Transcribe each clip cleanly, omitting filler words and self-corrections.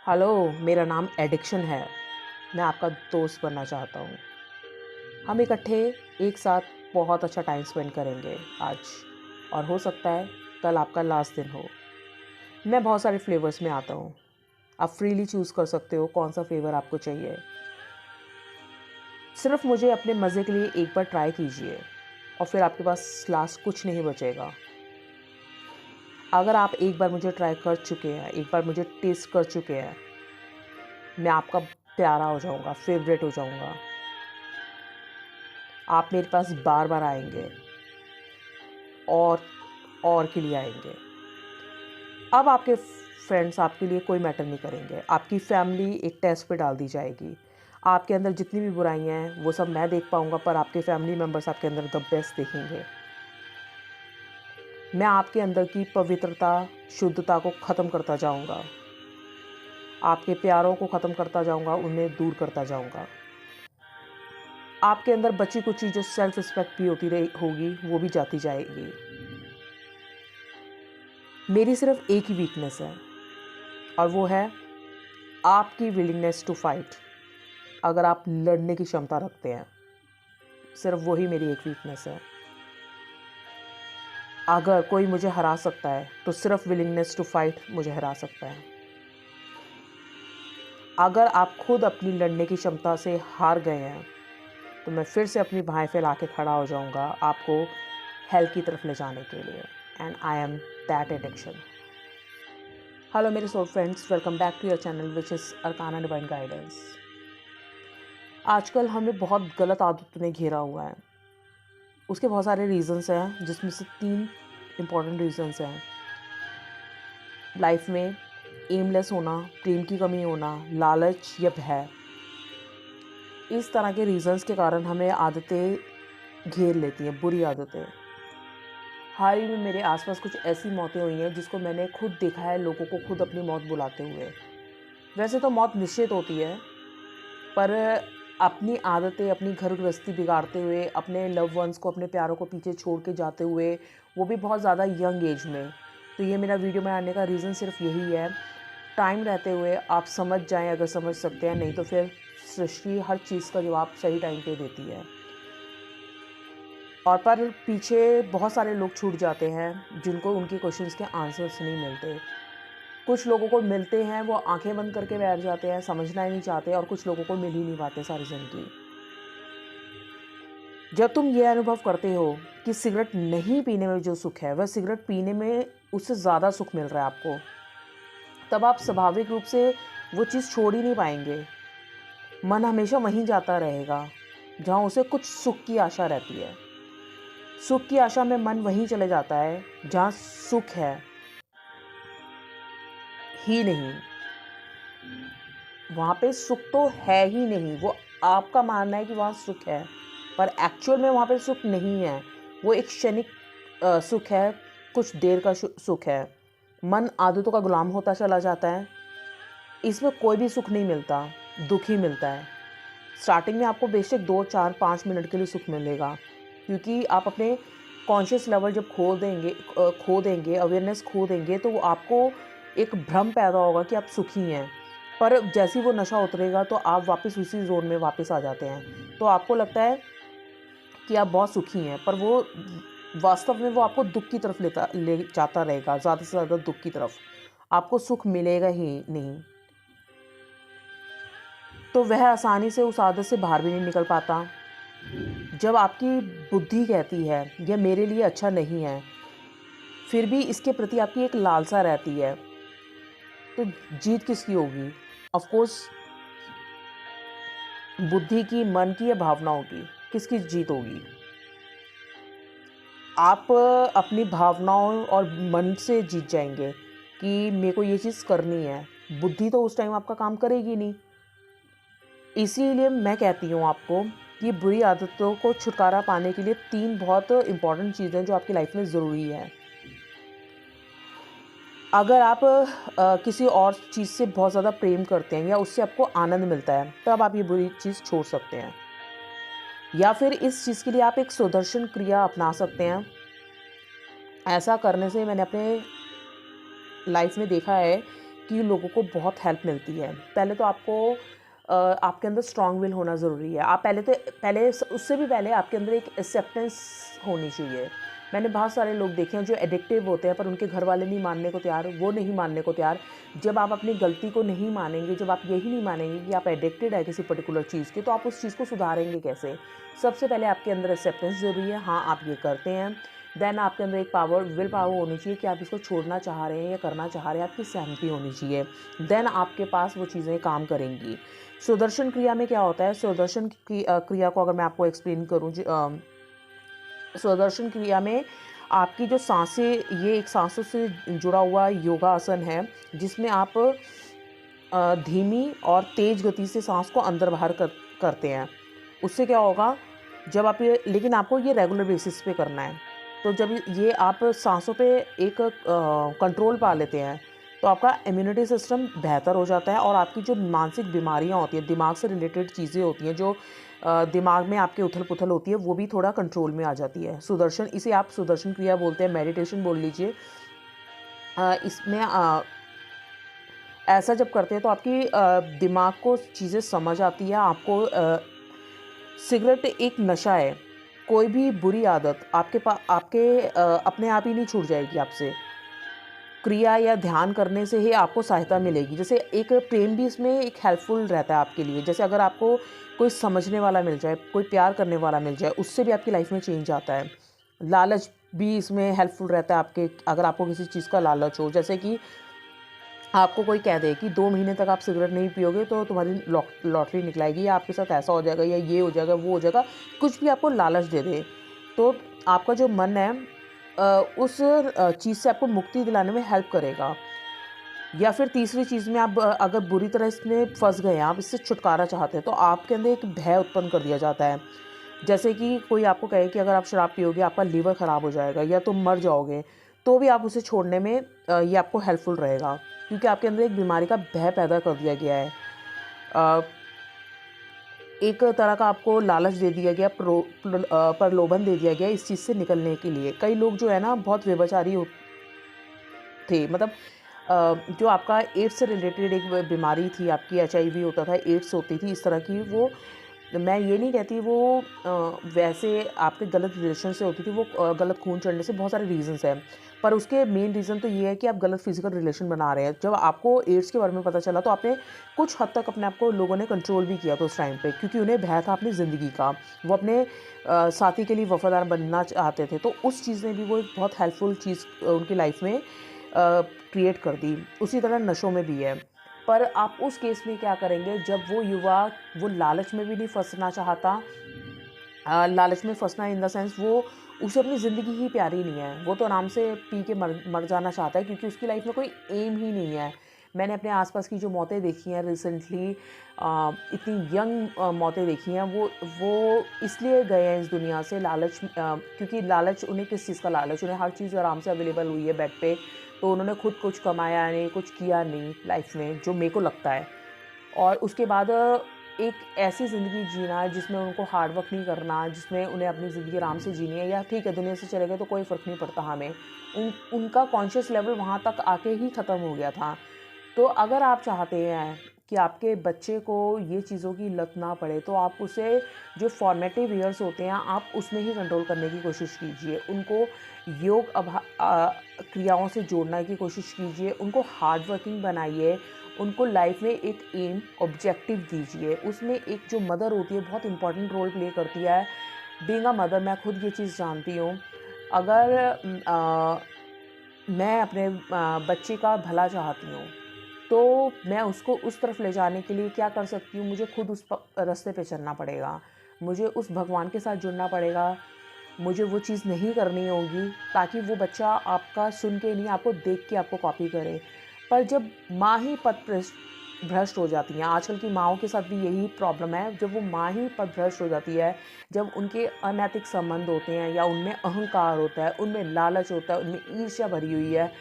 Hello, मेरा नाम addiction है। मैं आपका दोस्त बनना चाहता हूँ। हम इकट्ठे एक साथ बहुत अच्छा टाइम स्पेंड करेंगे आज, और हो सकता है कल आपका लास्ट दिन हो। मैं बहुत सारे फ्लेवर्स में आता हूँ। आप फ्रीली चूज़ कर सकते हो कौन सा फ्लेवर आपको चाहिए। सिर्फ मुझे अपने मज़े के लिए एक बार ट्राई कीजिए, और फिर आपके पास लास्ट कुछ नहीं बचेगा। अगर आप एक बार मुझे ट्राई कर चुके हैं, एक बार मुझे टेस्ट कर चुके हैं, मैं आपका प्यारा हो जाऊंगा, फेवरेट हो जाऊंगा। आप मेरे पास बार बार आएंगे, और के लिए आएंगे। अब आपके फ्रेंड्स आपके लिए कोई मैटर नहीं करेंगे। आपकी फैमिली एक टेस्ट पे डाल दी जाएगी। आपके अंदर जितनी भी बुराइयां हैं वो सब मैं देख पाऊंगा, पर आपके फैमिली मेम्बर्स आपके अंदर द बेस्ट देखेंगे। मैं आपके अंदर की पवित्रता, शुद्धता को ख़त्म करता जाऊंगा। आपके प्यारों को ख़त्म करता जाऊंगा, उन्हें दूर करता जाऊंगा। आपके अंदर बची कुची जो सेल्फ रिस्पेक्ट भी होती रही होगी, वो भी जाती जाएगी। मेरी सिर्फ एक ही वीकनेस है, और वो है आपकी विलिंगनेस टू फाइट। अगर आप लड़ने की क्षमता रखते हैं, सिर्फ वही मेरी एक वीकनेस है। अगर कोई मुझे हरा सकता है तो सिर्फ विलिंगनेस टू फाइट मुझे हरा सकता है। अगर आप खुद अपनी लड़ने की क्षमता से हार गए हैं, तो मैं फिर से अपनी बाहें फैला के खड़ा हो जाऊंगा आपको हेल की तरफ ले जाने के लिए। And I am that addiction. Hello मेरे soul friends, welcome back to your channel which is Arcana divine guidance. आजकल हमें बहुत गलत आदतों ने घेरा हुआ है। उसके बहुत सारे रीज़न्स हैं, जिसमें से 3 इम्पॉर्टेंट रीज़न्स हैं। लाइफ में एमलेस होना, प्रेम की कमी होना, लालच या भय। इस तरह के रीज़न्स के कारण हमें आदतें घेर लेती हैं, बुरी आदतें। हाल ही में मेरे आसपास कुछ ऐसी मौतें हुई हैं जिसको मैंने खुद देखा है, लोगों को खुद अपनी मौत बुलाते हुए। वैसे तो मौत निश्चित होती है, पर अपनी आदतें, अपनी घर गृहस्थी बिगाड़ते हुए, अपने लव वंस को, अपने प्यारों को पीछे छोड़ के जाते हुए, वो भी बहुत ज़्यादा यंग एज में। तो ये मेरा वीडियो बनाने का रीज़न सिर्फ यही है। टाइम रहते हुए आप समझ जाएं, अगर समझ सकते हैं, नहीं तो फिर सृष्टि हर चीज़ का जवाब सही टाइम पे देती है। और पर पीछे बहुत सारे लोग छूट जाते हैं जिनको उनके क्वेश्चंस के आंसर्स नहीं मिलते। कुछ लोगों को मिलते हैं, वो आंखें बंद करके बैठ जाते हैं, समझना ही नहीं चाहते, और कुछ लोगों को मिल ही नहीं पाते सारी ज़िंदगी। जब तुम ये अनुभव करते हो कि सिगरेट नहीं पीने में जो सुख है, वह सिगरेट पीने में उससे ज़्यादा सुख मिल रहा है आपको, तब आप स्वाभाविक रूप से वो चीज़ छोड़ ही नहीं पाएंगे। मन हमेशा वहीं जाता रहेगा जहाँ उसे कुछ सुख की आशा रहती है। सुख की आशा में मन वहीं चले जाता है जहाँ सुख है ही नहीं। वहाँ पे सुख तो है ही नहीं। वो आपका मानना है कि वहाँ सुख है, पर एक्चुअल में वहाँ पे सुख नहीं है। वो एक क्षणिक सुख है, कुछ देर का सुख है। मन आदतों का गुलाम होता चला जाता है। इसमें कोई भी सुख नहीं मिलता, दुख ही मिलता है। स्टार्टिंग में आपको बेशक 2, 4, 5 मिनट के लिए सुख मिलेगा, क्योंकि आप अपने कॉन्शियस लेवल जब खो देंगे, अवेयरनेस खो देंगे, तो वो आपको एक भ्रम पैदा होगा कि आप सुखी हैं। पर जैसे ही वो नशा उतरेगा तो आप वापस उसी जोन में वापस आ जाते हैं। तो आपको लगता है कि आप बहुत सुखी हैं, पर वो वास्तव में वो आपको दुख की तरफ ले जाता रहेगा, ज़्यादा से ज़्यादा दुख की तरफ। आपको सुख मिलेगा ही नहीं। तो वह आसानी से उस आदत से बाहर भी नहीं निकल पाता। जब आपकी बुद्धि कहती है यह मेरे लिए अच्छा नहीं है, फिर भी इसके प्रति आपकी एक लालसा रहती है, तो जीत किसकी होगी? ऑफ कोर्स बुद्धि की, मन की या भावनाओं की? किसकी जीत होगी? आप अपनी भावनाओं और मन से जीत जाएंगे कि मेरे को ये चीज़ करनी है। बुद्धि तो उस टाइम आपका काम करेगी नहीं। इसीलिए मैं कहती हूँ आपको कि बुरी आदतों को छुटकारा पाने के लिए 3 बहुत इम्पॉर्टेंट चीज़ें जो आपकी लाइफ में ज़रूरी है। अगर आप किसी और चीज़ से बहुत ज़्यादा प्रेम करते हैं या उससे आपको आनंद मिलता है, तब आप ये बुरी चीज़ छोड़ सकते हैं। या फिर इस चीज़ के लिए आप एक सुदर्शन क्रिया अपना सकते हैं। ऐसा करने से मैंने अपने लाइफ में देखा है कि लोगों को बहुत हेल्प मिलती है। पहले तो आपको आपके अंदर स्ट्रॉन्ग विल होना ज़रूरी है। आप पहले उससे भी पहले आपके अंदर एक एक्सेप्टेंस होनी चाहिए। मैंने बहुत सारे लोग देखे हैं जो एडिक्टिव होते हैं, पर उनके घर वाले नहीं मानने को तैयार, वो नहीं मानने को तैयार। जब आप अपनी गलती को नहीं मानेंगे, जब आप यही नहीं मानेंगे कि आप एडिक्टेड है किसी पर्टिकुलर चीज़ के, तो आप उस चीज़ को सुधारेंगे कैसे? सबसे पहले आपके अंदर एक्सेप्टेंस ज़रूरी है। हाँ, आप ये करते हैं। देन आपके अंदर एक विल पावर होनी चाहिए कि आप इसको छोड़ना चाह रहे हैं या करना चाह रहे हैं, आपकी सहमति होनी चाहिए। देन आपके पास वो चीज़ें काम करेंगी। सुदर्शन क्रिया में क्या होता है? सुदर्शन की क्रिया को अगर मैं आपको एक्सप्लेन करूँ, सुदर्शन क्रिया में आपकी जो सांसें, ये एक सांसों से जुड़ा हुआ योगासन है, जिसमें आप धीमी और तेज गति से सांस को अंदर बाहर करते हैं। उससे क्या होगा, जब आप ये, लेकिन आपको ये रेगुलर बेसिस पे करना है। तो जब ये आप सांसों पे एक कंट्रोल पा लेते हैं, तो आपका इम्यूनिटी सिस्टम बेहतर हो जाता है और आपकी जो मानसिक बीमारियां होती हैं, दिमाग से रिलेटेड चीज़ें होती हैं, जो दिमाग में आपके उथल पुथल होती है, वो भी थोड़ा कंट्रोल में आ जाती है। सुदर्शन, इसे आप सुदर्शन क्रिया बोलते हैं, मेडिटेशन बोल लीजिए। इसमें ऐसा जब करते हैं तो आपकी दिमाग को चीज़ें समझ आती है। आपको सिगरेट एक नशा है, कोई भी बुरी आदत आपके अपने आप ही नहीं छूट जाएगी आपसे। क्रिया या ध्यान करने से ही आपको सहायता मिलेगी। जैसे एक प्रेम भी इसमें एक हेल्पफुल रहता है आपके लिए। जैसे अगर आपको कोई समझने वाला मिल जाए, कोई प्यार करने वाला मिल जाए, उससे भी आपकी लाइफ में चेंज आता है। लालच भी इसमें हेल्पफुल रहता है आपके, अगर आपको किसी चीज़ का लालच हो। जैसे कि आपको कोई कह दे कि 2 महीने तक आप सिगरेट नहीं पियोगे तो तुम्हारी लॉटरी निकलाएगी, या आपके साथ ऐसा हो जाएगा, या ये हो जाएगा, वो हो जाएगा, कुछ भी आपको लालच दे दे, तो आपका जो मन है उस चीज़ से आपको मुक्ति दिलाने में हेल्प करेगा। या फिर तीसरी चीज़ में आप अगर बुरी तरह इसमें फंस गए हैं, आप इससे छुटकारा चाहते हैं, तो आपके अंदर एक भय उत्पन्न कर दिया जाता है। जैसे कि कोई आपको कहे कि अगर आप शराब पियोगे आपका लीवर ख़राब हो जाएगा या तुम मर जाओगे, तो भी आप उसे छोड़ने में ये आपको हेल्पफुल रहेगा, क्योंकि आपके अंदर एक बीमारी का भय पैदा कर दिया गया है। अ, एक तरह का आपको लालच दे दिया गया, प्रलोभन दे दिया गया इस चीज़ से निकलने के लिए। कई लोग जो है ना बहुत व्यभिचारी थे, मतलब जो आपका एड्स से रिलेटेड एक बीमारी थी, आपकी एचआईवी होता था, एड्स होती थी इस तरह की, वो मैं ये नहीं कहती वो वैसे आपके गलत रिलेशन से होती थी, वो गलत खून चढ़ने से बहुत सारे रीजंस हैं, पर उसके मेन रीज़न तो ये है कि आप गलत फिजिकल रिलेशन बना रहे हैं। जब आपको एड्स के बारे में पता चला तो आपने कुछ हद तक अपने आप को, लोगों ने कंट्रोल भी किया था उस टाइम पे, क्योंकि उन्हें भय था अपनी ज़िंदगी का। वो अपने साथी के लिए वफादार बनना चाहते थे, तो उस चीज़ ने भी वो एक बहुत हेल्पफुल चीज़ उनकी लाइफ में क्रिएट कर दी। उसी तरह नशों में भी है। पर आप उस केस में क्या करेंगे, जब वो युवा वो लालच में भी नहीं फंसना चाहता, लालच में फंसना इन द सेंस वो, उसे अपनी ज़िंदगी ही प्यारी नहीं है, वो तो आराम से पी के मर जाना चाहता है, क्योंकि उसकी लाइफ में कोई एम ही नहीं है। मैंने अपने आसपास की जो मौतें देखी हैं रिसेंटली, इतनी यंग मौतें देखी हैं, वो इसलिए गए हैं इस दुनिया से, लालच, क्योंकि लालच, उन्हें किस चीज़ का लालच, उन्हें हर चीज़ आराम से अवेलेबल हुई है बेड पे, तो उन्होंने खुद कुछ कमाया नहीं, कुछ किया नहीं लाइफ में, जो मेरे को लगता है। और उसके बाद एक ऐसी ज़िंदगी जीना है जिसमें उनको हार्ड वर्क नहीं करना, जिसमें उन्हें अपनी ज़िंदगी आराम से जीनी है, या ठीक है दुनिया से चले गए तो कोई फ़र्क नहीं पड़ता हमें, उनका कॉन्शियस लेवल वहाँ तक आके ही ख़त्म हो गया था। तो अगर आप चाहते हैं कि आपके बच्चे को ये चीज़ों की लत ना पड़े, तो आप उसे, जो फॉर्मेटिव ईयर्स होते हैं, आप उसमें ही कंट्रोल करने की कोशिश कीजिए। उनको योग क्रियाओं से जोड़ने की कोशिश कीजिए, उनको हार्ड वर्किंग बनाइए, उनको लाइफ में एक एम, ऑब्जेक्टिव दीजिए। उसमें एक जो मदर होती है बहुत इंपॉर्टेंट रोल प्ले करती है। बीइंग अ मदर, मैं खुद ये चीज़ जानती हूँ। अगर मैं अपने बच्चे का भला चाहती हूँ, तो मैं उसको उस तरफ ले जाने के लिए क्या कर सकती हूँ, मुझे खुद उस रास्ते पे चलना पड़ेगा, मुझे उस भगवान के साथ जुड़ना पड़ेगा, मुझे वो चीज़ नहीं करनी होगी, ताकि वो बच्चा आपका सुन के नहीं, आपको देख के आपको कॉपी करे। पर जब माँ ही भ्रष्ट हो जाती हैं, आजकल की माँओं के साथ भी यही प्रॉब्लम है, जब वो माँ ही भ्रष्ट हो जाती है, जब उनके अनैतिक संबंध होते हैं, या उनमें अहंकार होता है, उनमें लालच होता है, उनमें ईर्ष्या भरी हुई है,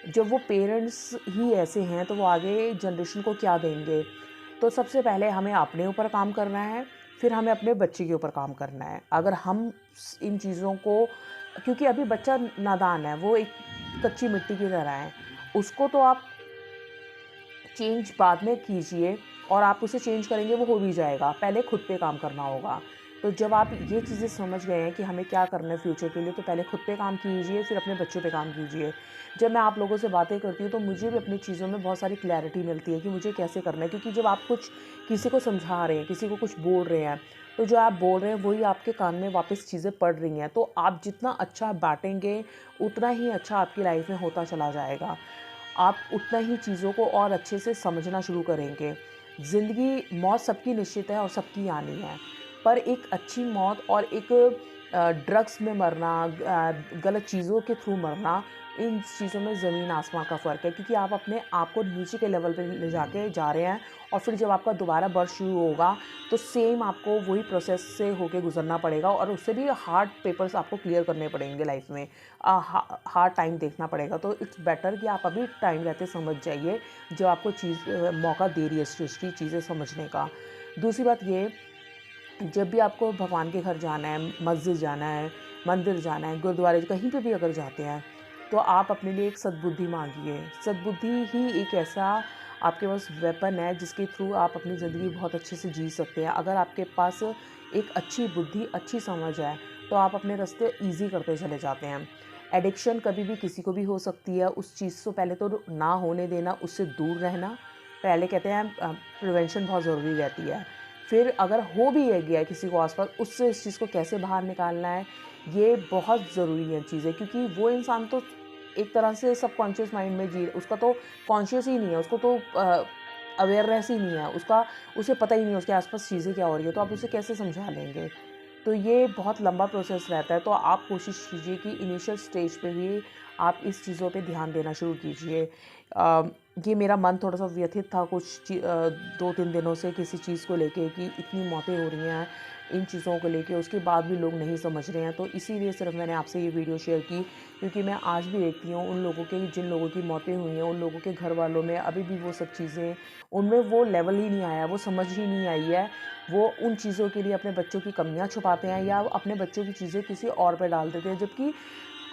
जब वो पेरेंट्स ही ऐसे हैं, तो वो आगे जनरेशन को क्या देंगे। तो सबसे पहले हमें अपने ऊपर काम करना है, फिर हमें अपने बच्चे के ऊपर काम करना है। अगर हम इन चीज़ों को, क्योंकि अभी बच्चा नादान है, वो एक कच्ची मिट्टी की तरह है, उसको तो आप चेंज बाद में कीजिए और आप उसे चेंज करेंगे वो हो भी जाएगा, पहले खुद पे काम करना होगा। तो जब आप ये चीज़ें समझ गए हैं कि हमें क्या करना है फ्यूचर के लिए, तो पहले खुद पे काम कीजिए, फिर अपने बच्चों पे काम कीजिए। जब मैं आप लोगों से बातें करती हूँ तो मुझे भी अपनी चीज़ों में बहुत सारी क्लैरिटी मिलती है कि मुझे कैसे करना है, क्योंकि जब आप कुछ किसी को समझा रहे हैं, किसी को कुछ बोल रहे हैं, तो जो आप बोल रहे हैं वही आपके कान में वापस चीज़ें पड़ रही हैं। तो आप जितना अच्छा बाँटेंगे, उतना ही अच्छा आपकी लाइफ में होता चला जाएगा। आप उतना ही चीज़ों को और अच्छे से समझना शुरू करेंगे। ज़िंदगी, मौत सबकी निश्चित है और सबकी आनी है, पर एक अच्छी मौत और एक ड्रग्स में मरना, गलत चीज़ों के थ्रू मरना, इन चीज़ों में ज़मीन आसमान का फ़र्क है, क्योंकि आप अपने आप को नीचे के लेवल पे ले जाके जा रहे हैं और फिर जब आपका दोबारा बर्थ शुरू होगा तो सेम आपको वही प्रोसेस से होके गुजरना पड़ेगा और उससे भी हार्ड पेपर्स आपको क्लियर करने पड़ेंगे लाइफ में, हार्ड टाइम देखना पड़ेगा। तो इट्स बेटर कि आप अभी टाइम रहते समझ जाइए, जो आपको मौका दे रही है सृष्टि चीज़ें समझने का। दूसरी बात ये, जब भी आपको भगवान के घर जाना है, मस्जिद जाना है, मंदिर जाना है, गुरुद्वारे, कहीं पे भी अगर जाते हैं, तो आप अपने लिए एक सद्बुद्धि मांगिए। सद्बुद्धि ही एक ऐसा आपके पास वेपन है जिसके थ्रू आप अपनी ज़िंदगी बहुत अच्छे से जी सकते हैं। अगर आपके पास एक अच्छी बुद्धि, अच्छी समझ है, तो आप अपने रास्ते ईज़ी करते चले जाते हैं। एडिक्शन कभी भी किसी को भी हो सकती है, उस चीज़ से पहले तो ना होने देना, उससे दूर रहना। पहले कहते हैं प्रिवेंशन बहुत ज़रूरी रहती है। फिर अगर हो भी है गया है किसी को आस-पास, उससे इस चीज़ को कैसे बाहर निकालना है, ये बहुत ज़रूरी है चीज़ें, क्योंकि वो इंसान तो एक तरह से सबकॉन्शियस माइंड में जी, उसका तो कॉन्शियस ही नहीं है, उसको तो अवेयरनेस ही नहीं है, उसे पता ही नहीं है उसके आस-पास चीज़ें क्या हो रही है, तो आप उसे कैसे समझा लेंगे? तो ये बहुत लंबा प्रोसेस रहता है, तो आप कोशिश कीजिए कि इनिशियल स्टेज पे ही आप इस चीज़ों पे ध्यान देना शुरू कीजिए। ये मेरा मन थोड़ा-सा व्यथित था 2-3 दिनों से किसी चीज़ को लेके कि इतनी मौतें हो रही हैं इन चीज़ों को लेके, उसके बाद भी लोग नहीं समझ रहे हैं। तो इसीलिए सिर्फ मैंने आपसे ये वीडियो शेयर की, क्योंकि मैं आज भी देखती हूँ उन लोगों के, जिन लोगों की मौतें हुई हैं, उन लोगों के घर वालों में अभी भी वो सब चीज़ें, उनमें वो लेवल ही नहीं आया, वो समझ ही नहीं आई है। वो उन चीज़ों के लिए अपने बच्चों की कमियाँ छुपाते हैं या अपने बच्चों की चीज़ें किसी और पे डाल देते हैं, जबकि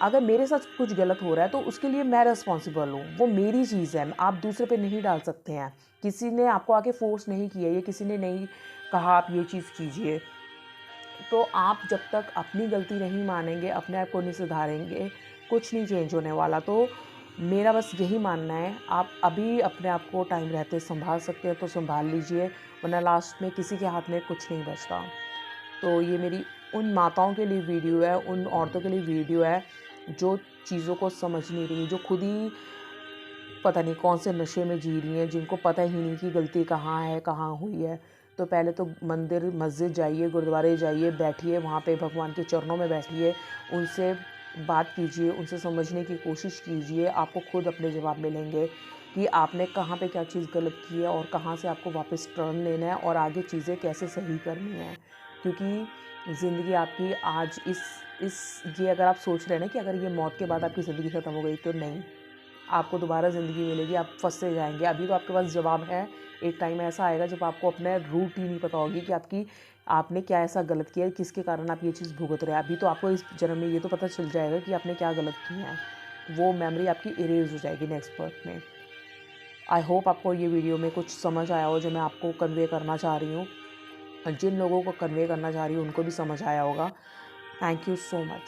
अगर मेरे साथ कुछ गलत हो रहा है तो उसके लिए मैं रिस्पॉन्सिबल हूँ, वो मेरी चीज़ है, आप दूसरे पे नहीं डाल सकते हैं। किसी ने आपको आके फोर्स नहीं किया, ये किसी ने नहीं कहा आप ये चीज़ कीजिए। तो आप जब तक अपनी गलती नहीं मानेंगे, अपने आप को नहीं सुधारेंगे, कुछ नहीं चेंज होने वाला। तो मेरा बस यही मानना है, आप अभी अपने आप को टाइम रहते सँभाल सकते हैं तो सँभाल लीजिए, वरना लास्ट में किसी के हाथ में कुछ नहीं बचता। तो ये मेरी उन माताओं के लिए वीडियो है, उन औरतों के लिए वीडियो है, जो चीज़ों को समझ नहीं रही, जो खुद ही पता नहीं कौन से नशे में जी रही हैं, जिनको पता ही नहीं कि गलती कहाँ है, कहाँ हुई है। तो पहले तो मंदिर, मस्जिद जाइए, गुरुद्वारे जाइए, बैठिए वहाँ पे भगवान के चरणों में बैठिए, उनसे बात कीजिए, उनसे समझने की कोशिश कीजिए। आपको खुद अपने जवाब मिलेंगे कि आपने कहाँ पे क्या चीज़ गलत की है और कहाँ से आपको वापस टर्न लेना है और आगे चीज़ें कैसे सही करनी है। क्योंकि ज़िंदगी आपकी आज इस ये अगर आप सोच रहे हैं ना कि अगर ये मौत के बाद आपकी ज़िंदगी ख़त्म हो गई, तो नहीं। आपको दोबारा ज़िंदगी मिलेगी, आप फँसते जाएँगे। अभी तो आपके पास जवाब है, एक टाइम ऐसा आएगा जब आपको अपना रूट ही नहीं पता होगी कि आपने क्या ऐसा गलत किया है, किसके कारण आप ये चीज़ भुगत रहे हैं। अभी तो आपको इस जन्म में ये तो पता चल जाएगा कि आपने क्या गलत किया है। वो मेमोरी आपकी इरेज़ हो जाएगी नेक्स्ट बर्थ में। आई होप आपको ये वीडियो में कुछ समझ आया हो जो मैं आपको कन्वे करना चाह रही हूँ। जिन लोगों को कन्वे करना चाह रही हूँ उनको भी समझ आया होगा। Thank you so much.